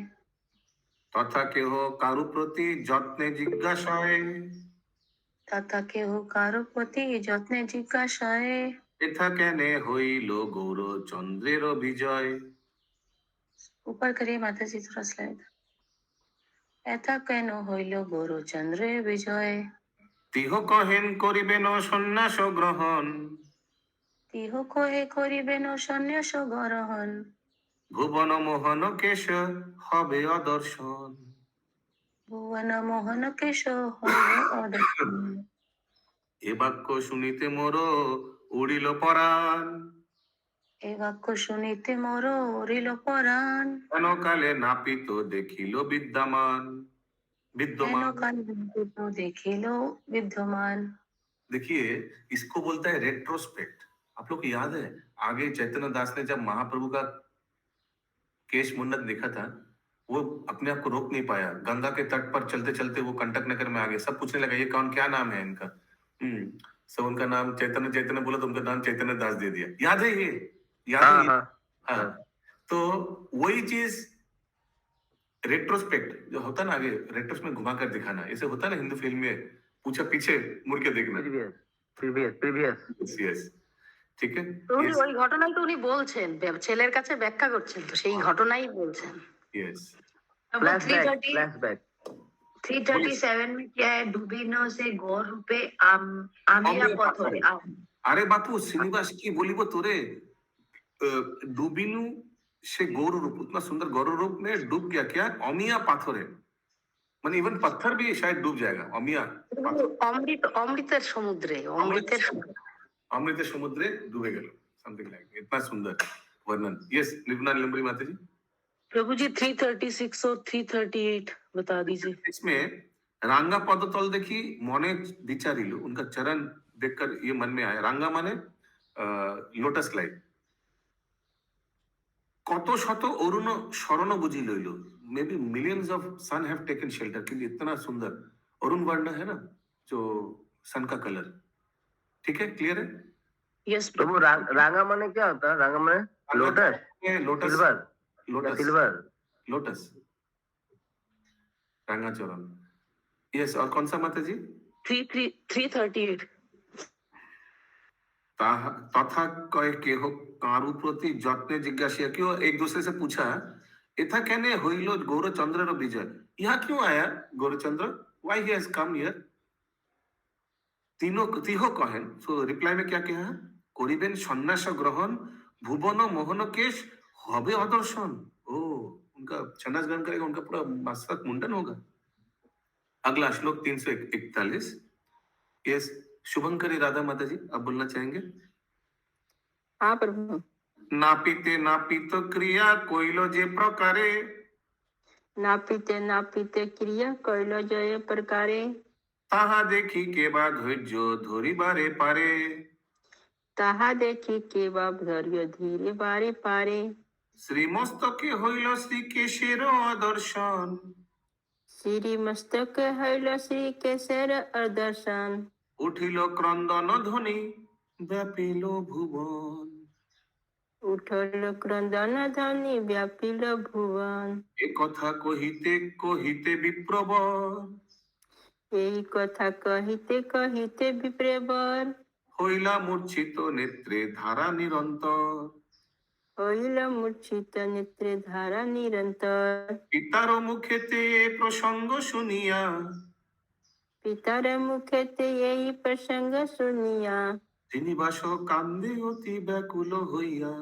তথা কেহ কারু প্রতি যত্নে জিজ্ঞাসায়। তথা কেহ কারো প্রতি যত্নে জিজ্ঞাসায়। এথা কেনে হইল গৌরচন্দ্রের বিজয়। ऊपर करिए माता जी थोड़ा स्लाइड। এথা কেন হইল গৌরচন্দ্রের বিজয়। তিহ কহেন করিবেন সন্ন্যাস গ্রহণ। তিহ কহে করিবেন সন্ন্যাস গ্রহণ। ভুবন মোহন কেশ হবে অদর্শন। ভুবন মোহন কেশ হইবে অদর্শন। এ বাক্য শুনিতে মোর উড়িল পরাণ। এ বাক্য শুনিতে মোর উড়িল পরাণ। কেন কালে নাপিত দেখিল বিদ্যমান কেন विद्यमान। কাল দেখিল বিদ্যমান। देखिए, इसको बोलता है रेट्रोस्पेक्ट। आप लोग को याद है आगे चैतन्य दास ने जब महाप्रभु का केश मुंडन देखा था, वो अपने आप को रोक नहीं पाया। गंगा के तट पर चलते चलते वो कंटक नगर में आ गए। सब पूछने लगा ये कौन, क्या नाम है इनका। सब उनका नाम चैतन्य चैतन्य बोला तो उनका नाम चैतन्य दास दे दिया। याद है ये, याद है ये? हाँ। तो वही चीज रेट्रोस्पेक्ट जो होता है ना, आगे रेट्रोस में घुमा कर दिखाना, ऐसे होता है ना हिंदी फिल्म में, पूछा पीछे मुड़ के देखना। Yes, ঠিক আছে। তো উনি ওই ঘটনাই তো উনি বলছেন, ছেলের কাছে ব্যাখ্যা করছেন, তো সেই ঘটনাই বলছেন। Yes. फ्लैशबैक 337 में क्या है? डूबिनो से गौर रूपे आमिया पथरे। আরে বাপু শ্রীনিবাস কি বলিব তোরে, ডুবিনু সে গৌর रूप, उतना सुंदर गौर रूप में डूब गया क्या अमिया पाथरे, মানে इवन पत्थर भी शायद डूब जाएगा। अमिया অমৃতের সমুদ্রে, अमृत समुद्रे डूबे गए, समथिंग लाइक, इतना सुंदर वर्णन। यस, निर्मला निलंबरी माता जी। प्रभु जी 336 और 338 बता दीजिए। इसमें रांगा पदतल देखी मने विचारिल, उनका चरण देखकर ये मन में आया। रांगा माने लोटस लाइट। কত শত অরুণ শরণ বুঝি লইল, may be millions of son have taken shelter, क्योंकि इतना सुंदर अरुण वर्ण है ना जो सन का कलर। ठीक है, क्लियर है? यस प्रभु। रांगा माने क्या होता है? रांगा माने lotus, lotus, silver, lotus, silver, lotus, रांगा चरण। यस, और कौन सा माता जी? 338। तथा कहे केह कारू प्रति যত্নে जिज्ञासा, क्यों एक दूसरे से पूछा इथा कहने होइल गौरचंद्र विजय, यहाँ क्यों आया Gaurachandra, why he has come here. तीनों तिहो कहेन, सो रिप्लाई में क्या कहा, करिबेन सन्यास ग्रहण भुवन मोहन केश हबे अदर्शन। ओ, उनका सन्यास ग्रहण करेगा, उनका पूरा मस्तक मुंडन होगा। अगला श्लोक 341। यस, शुभंकरी राधा माता जी, आप बोलना चाहेंगे? हाँ प्रभु। नापीते नापीत क्रिया कोइलो जे प्रकारे। नापीते नापीते क्रिया कोइलो जे प्रकारे। ताहा देखी के बाद धैर्य धोरी बारे पारे। ताहा देखी के बाद धैर्य धीरे बारे पारे। श्रीमस्तके हইল श्री केशेर दर्शन। श्री मस्तक हইল श्री केशर दर्शन। उठिल क्रंदन ध्वनि व्यापिल भुवन। उठल क्रंदन ध्वनि व्यापिल भुवन। ए कथा कहिते कहिते विप्रवर। এই কথা কহিতে কহিতে বিপ্রবর। হইলা মূর্ছিত নেত্রে ধারা নিরন্তর। হইল মূর্ছিত নেত্রে ধারা নিরন্তর। পিতার মুখেতে প্রসঙ্গ শুনিয়া। পিতার মুখেতে এই প্রসঙ্গ শুনিয়া। শ্রীনিবাস কান্দে অতি ব্যাকুল হইয়া।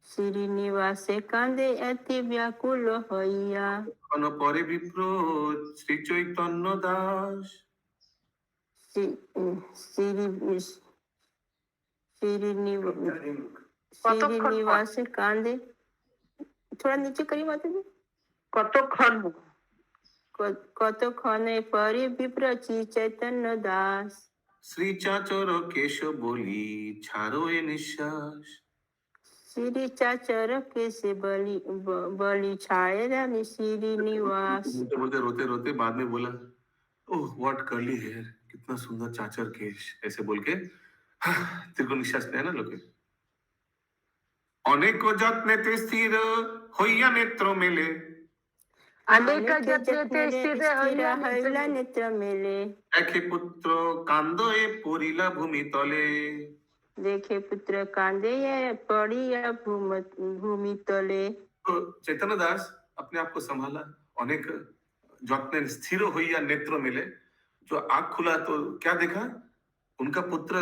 শ্রীনিবাসে কান্দে অতি ব্যাকুল হইয়া। কোন পরে বিপ্র শ্রী চৈতন্য দাস। শ্রীনিবাসে কান্দে, थोड़ा नीचे करिए माता जी। কতক্ষণে পরে বিপ্র শ্রী চৈতন্য দাস। শ্রী চাচর কেশ বলি ছাড়ো এ নিঃশ্বাস। श्री चाचर कैसे बलि छाया श्रीनिवास। बोलते रोते रोते बाद में बोला, ओह व्हाट कर्ली हेयर, कितना सुंदर चाचर केश, ऐसे बोल के त्रिकोण निश्वास है ना लोके। अनेक যত্নেতে স্থির হইয়া নেত্র মেলে, अनेक যত্নেতে স্থির হইলা নেত্র नेत्र मेले দেখে পুত্র কান্দয়ে পড়িলা ভূমি তলে। देखे पुत्र कांदे पड़िया भूमि तले। तो चैतन्य दास अपने आप को संभाला, अनेक যত্নে स्थिर होइया नेत्र मिले, जो आंख खुला तो क्या देखा, उनका पुत्र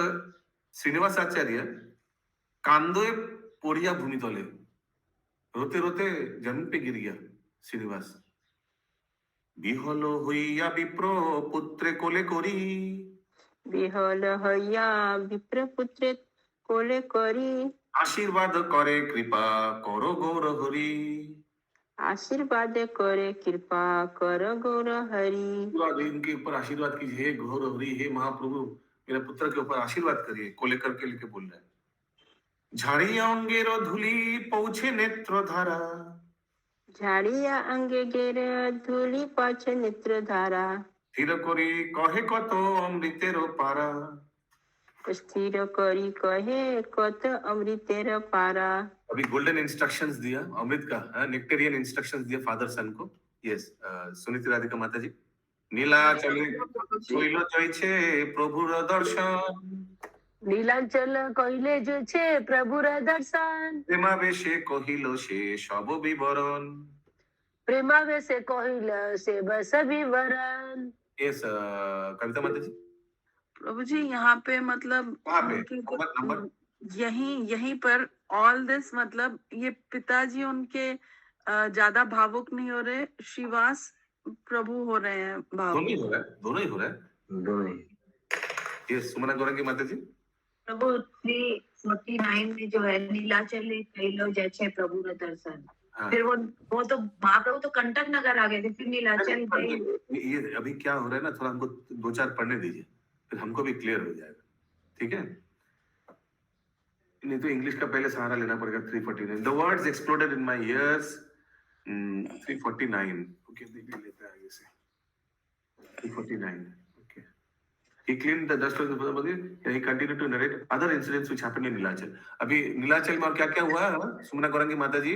श्रीनिवास आचार्य कांदोए पोड़िया भूमि तले, रोते रोते जमीन पे गिर गया श्रीनिवास। বিহল হইয়া বিপ্র পুত্রে কোলে করি, বিহল হইয়া বিপ্র পুত্রে কোলে করি, আশীর্বাদ করে কৃপা করো গৌর হরি। आशीर्वाद करे कृपा कर गौर हरि। इनके ऊपर आशीर्वाद कीजिए, हे गौर हरि, हे महाप्रभु मेरे पुत्र के ऊपर आशीर्वाद करिए, कोले करके लेके बोल रहे हैं। झाड़िया अंगेर धूली पहुंचे नेत्र धारा, झाड़िया अंगे गेर धूली पाछे नेत्र धारा, स्थिर करी कहे कत अमृतेर पारा, स्थिर करी कहे कत अमृतेर पारा। अभी गोल्डन इंस्ट्रक्शंस दिया अमृत का, नेक्टेरियन इंस्ट्रक्शंस दिया फादर सन को। यस, सुनीति राधिका माता जी। নীলাচলে কইল জয়ছে প্রভুর দর্শন, নীলাঞ্চল কইলে জুছে প্রভুর দর্শন, প্রেমাবেশে কহিল সে সব বিবরণ। প্রেমাবেশে কহিল সে বস বিবরণ। यस, कविता माता जी। प्रभु जी यहाँ पे मतलब कहाँ पे? उनके नंबर यहीं पर ऑल दिस मतलब ये पिताजी उनके ज्यादा भावुक नहीं हो रहे, श्रीवास प्रभु हो रहे हैं दोनों ही भावुक। हो रहा है, दोनों ही हो रहा है। दोनों ही। ये सुमना गौरंगी माता जी। प्रभु 349 में जो है नीलाचल कैलो जैसे प्रभु रे दर्शन, हाँ। फिर वो तो महाप्रभु तो कंटक नगर आ गए थे, फिर नीलाचल गए। ये अभी क्या हो रहा है ना, थोड़ा हमको 2-4 पढ़ने दीजिए, फिर हमको भी क्लियर हो जाएगा, ठीक है। नहीं तो इंग्लिश का पहले सहारा लेना पड़ेगा। 349 the words exploded in my years. 349 okay, देख लेते हैं आगे से। 349 okay. He cleaned the dust of the body and he continued to narrate other incidents which happened in Nilachal. अभी नीलाचल में और क्या क्या हुआ है, सुमना गौरंगी माता जी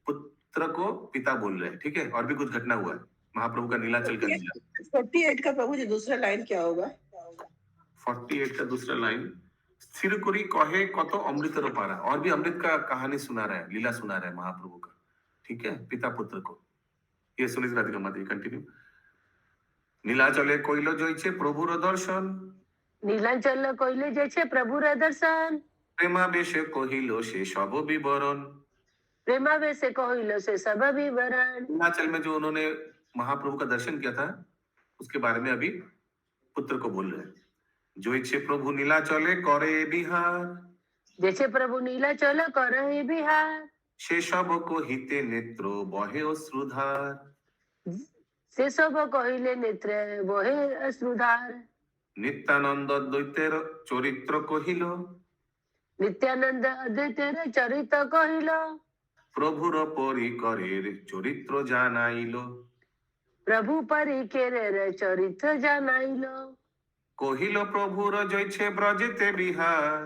पुत्र को पिता बोल रहे हैं, ठीक है। और भी कुछ घटना हुआ है महाप्रभु का नीलाचल का लीला। 48 का प्रभु जी दूसरा लाइन क्या होगा? 48 का दूसरा लाइन, स्थिर करी कहे कत अमृतर पारा, और भी अमृत का कहानी सुना रहा है, लीला सुना रहा है महाप्रभु का, ठीक है, पिता पुत्र को। ये सुनीति राधिका माता जी कंटिन्यू। নীলাচলে কইল জয়ছে প্রভুর দর্শন, নীলাঞ্চল কইলে জেছে প্রভুর দর্শন, প্রেমাবেশে কহিল সে সব বিবরণ। প্রেমাবেশে কহিল সে সব বিবরণ। नीलाचल में जो उन्होंने महाप्रभु का दर्शन किया था उसके बारे में अभी पुत्र को बोल रहे हैं। জয়ছে প্রভু নীলাচলে করে বিহার, জেছে প্রভু নীলাচল করহি বিহার, সে সব কহিতে নেত্র বহে অশ্রুধার। সে সব কহিলে নেত্রে বহে অশ্রুধার। নিত্যানন্দ দ্বৈতের চরিত্র কহিল, নিত্যানন্দ অদ্বৈতের চরিত কহিল, প্রভুর পরিকরের চরিত্র জানাইল। প্রভু পরিকেরের চরিত্র জানাইল। কহিল প্রভুর জয়ছে ব্রজেতে বিহার,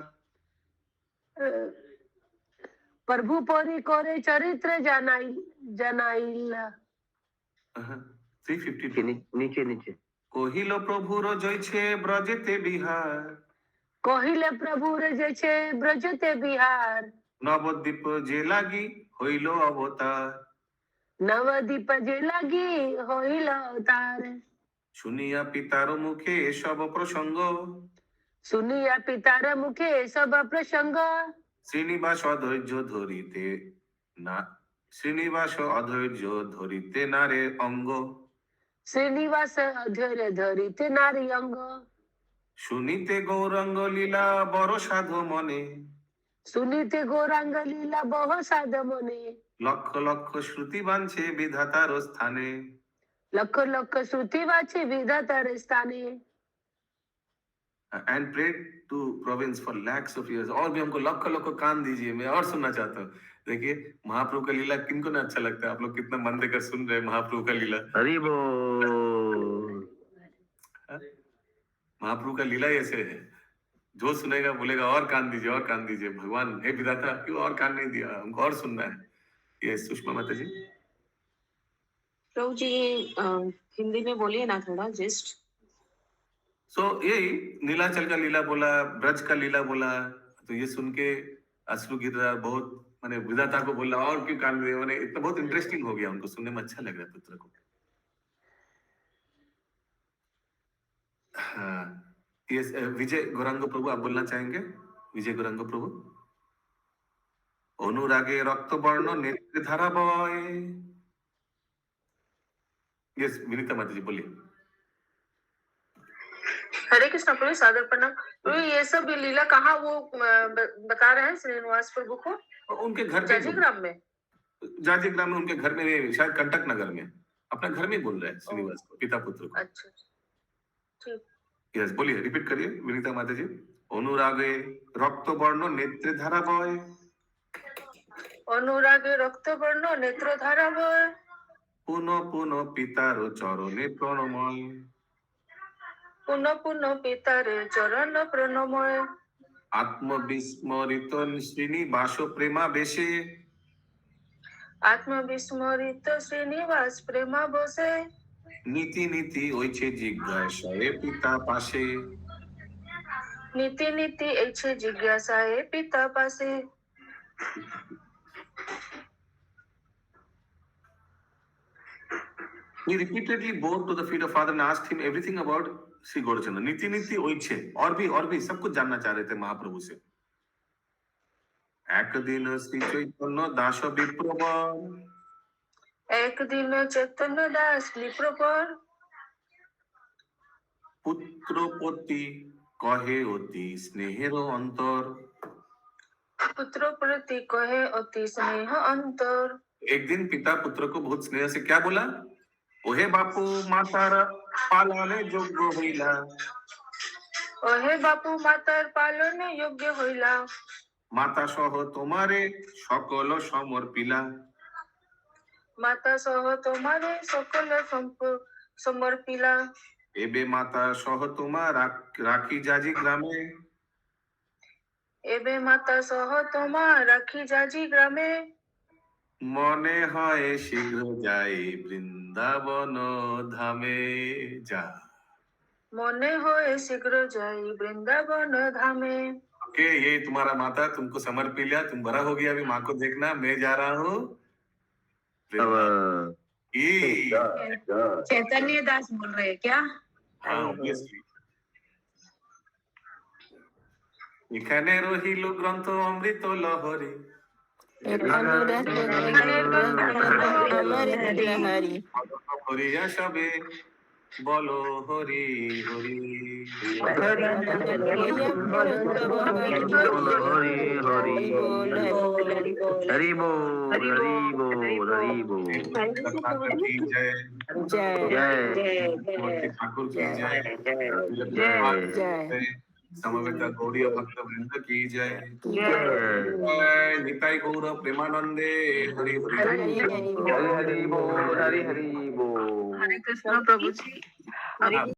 প্রভু পরিকরে চরিত্র জানাইল। 352 नीचे नीचे। কহিল প্রভুর জয়ছে ব্রজেতে বিহার, কহিলে প্রভুর যেছে ব্রজতে বিহার, নবদ্বীপ যে লাগি হইল অবতার। নবদ্বীপ যে লাগি হইল তার। শুনিয়া পিতার মুখে সব প্রসঙ্গ, শুনিয়া পিতার মুখে সব প্রসঙ্গ, শ্রীনিবাস অধৈর্য ধরিতে না, শ্রীনিবাস অধৈর্য ধরিতে নারে অঙ্গ। শ্রীনিবাস অধৈর্য ধরিতে নারী অঙ্গ। শুনিতে গৌরাঙ্গ লীলা বড় সাধু মনে, শুনিতে গৌরাঙ্গ লীলা বহ সাধ মনে। লক্ষ লক্ষ শ্রুতি বাঞ্ছে বিধাতার স্থানে। লক্ষ লক্ষ শ্রুতি বাছে বিধাতার স্থানে। And prayed to province for lakhs of years. और भी हमको लख लख कान दीजिए, मैं और सुनना चाहता हूँ। देखिए महाप्रभु का लीला किनको ना अच्छा लगता है, आप लोग कितना मन देकर सुन रहे हैं महाप्रभु का लीला। हरि बोल। महाप्रभु का लीला ही ऐसे है, जो सुनेगा बोलेगा और कान दीजिए, और कान दीजिए। भगवान हे विधाता, क्यों और कान नहीं दिया, हमको और सुनना है। ये सुषमा माता जी। प्रभु जी हिंदी में बोलिए ना थोड़ा जस्ट। यही नीलाचल का लीला बोला, ब्रज का लीला बोला, तो ये सुन के अश्रु गिर बहुत, माने विधाता को बोला और क्यों कान दिए, माने इतना बहुत इंटरेस्टिंग हो गया, उनको सुनने में अच्छा लग रहा है पुत्र को। हाँ, ये विजय गौरांग प्रभु आप बोलना चाहेंगे? विजय गौरांग प्रभु। अनुरागे रक्त वर्ण नेत्र धारा बॉय। यस विनीता माता जी बोलिए। हरे कृष्ण प्रभु, सादर प्रणाम। प्रभु ये सब लीला कहाँ वो बता रहे हैं श्रीनिवास प्रभु को? उनके घर में, जाजीग्राम में। जाजीग्राम में उनके घर में, शायद कंटक नगर में, अपना घर में बोल रहे हैं श्रीनिवास को, पिता पुत्र को। अच्छा ठीक। यस बोलिए, रिपीट करिए विनीता माता जी। अनुरागे रक्त वर्ण नेत्र धारा बॉय। अनुरागे रक्त वर्ण नेत्र धारा बॉय। पुनः पुनः पितार चरणे प्रणमय। पुनः पुनः पितार चरण प्रणमय। आत्मविस्मरित श्रीनिवास प्रेमावेशे। आत्मविस्मरित श्रीनिवास प्रेमावेशे। নীতি নীতি ওইছে জিজ্ঞাসায় পিতা পাশে। नीति नीति ऐछे जिज्ञासाए पिता पासे। He repeatedly bowed to the feet of father and asked him everything about Sri Gaurachandra. नीति नीति ओइछे, और भी सब कुछ जानना चाह रहे थे महाप्रभु से। एक दिन श्री चैतन्य दास विप्रवर। एक दिन चैतन्य दास विप्रवर। पुत्र प्रति कहे अति स्नेहेर अंतर। पुत्र प्रति कहे अति स्नेह अंतर। एक दिन पिता पुत्र को बहुत स्नेह से क्या बोला? ओहे बापू मातार पालने योग्य होइला। ओहे बापू मातार पालने योग्य होइला। माता सह तुम्हारे सकल समर्पिला। माता सह तुम्हारे सकल समर्पिला। एबे माता सह तुम्हार राखी जाजी ग्रामे। एबे माता सह तुम्हार राखी जाजी ग्रामे। मने হয় शीघ्र যাই বৃন্দাবন ধামে যা। मने होए शीघ्र जाई वृंदावन धामे। ओके, ये तुम्हारा माता तुमको समर्पित लिया, तुम बड़ा हो गया, अभी माँ को देखना, मैं जा रहा हूँ। चैतन्य दास बोल रहे हैं क्या? हाँ ऑब्वियसली। এখানে রহিল গ্রন্থ অমৃত লহরী। হরিয়া সবে বলো হরি হরি। হরি হরি হরি बोल हरि बोल हरि बोल। ठाकुर की जय जय ठाकुर की जय जय। समवेत गौड़ीय भक्त वृंद की जय। निताई गौर प्रेमानंदे हरि हरि हरि बोल हरि हरि बोल। हरे कृष्ण प्रभु जी।